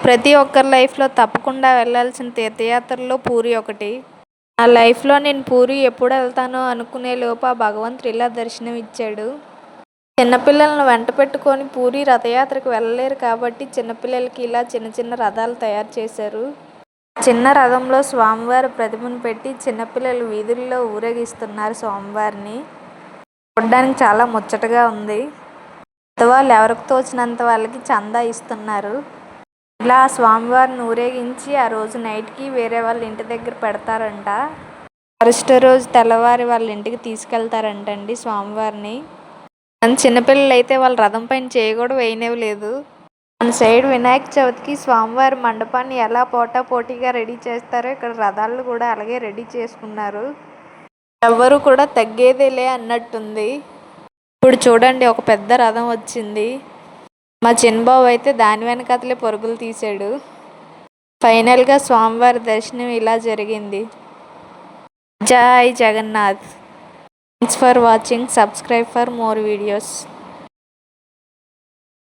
ప్రతి ఒక్కరి లైఫ్లో తప్పకుండా వెళ్ళాల్సిన తీర్థయాత్రల్లో పూరి ఒకటి. నా లైఫ్లో నేను పూరి ఎప్పుడు వెళ్తానో అనుకునే లోపు ఆ భగవంతుడు ఇలా దర్శనం ఇచ్చాడు. చిన్నపిల్లలను వెంట పెట్టుకొని పూరి రథయాత్రకు వెళ్ళలేరు కాబట్టి చిన్నపిల్లలకి ఇలా చిన్న చిన్న రథాలు తయారు చేశారు. చిన్న రథంలో స్వామివారి ప్రతిమను పెట్టి చిన్నపిల్లలు వీధుల్లో ఊరేగిస్తున్నారు స్వామివారిని. చూడడానికి చాలా ముచ్చటగా ఉంది. పెద్దవాళ్ళు ఎవరికి తోచినంత వాళ్ళకి చందా ఇస్తున్నారు. ఇలా స్వామివారిని ఊరేగించి ఆ రోజు నైట్కి వేరే వాళ్ళ ఇంటి దగ్గర పెడతారంట. మరుసటి రోజు తెల్లవారి వాళ్ళ ఇంటికి తీసుకెళ్తారంటండి స్వామివారిని. మన చిన్నపిల్లలు అయితే వాళ్ళ రథం పైన చేయి కూడా వేయనివ్వలేదు. మన సైడ్ వినాయక చవితికి స్వామివారి మండపాన్ని ఎలా పోటాపోటీగా రెడీ చేస్తారో ఇక్కడ రథాలను కూడా అలాగే రెడీ చేసుకున్నారు. ఎవ్వరు కూడా తగ్గేదేలే అన్నట్టుంది. ఇప్పుడు చూడండి, ఒక పెద్ద రథం వచ్చింది. మా చిన్నబాబు అయితే దాని వెనకాతలే పరుగులు తీశాడు. ఫైనల్గా స్వామివారి దర్శనం ఇలా జరిగింది. జై Jagannath. Thanks for watching. Subscribe for more videos.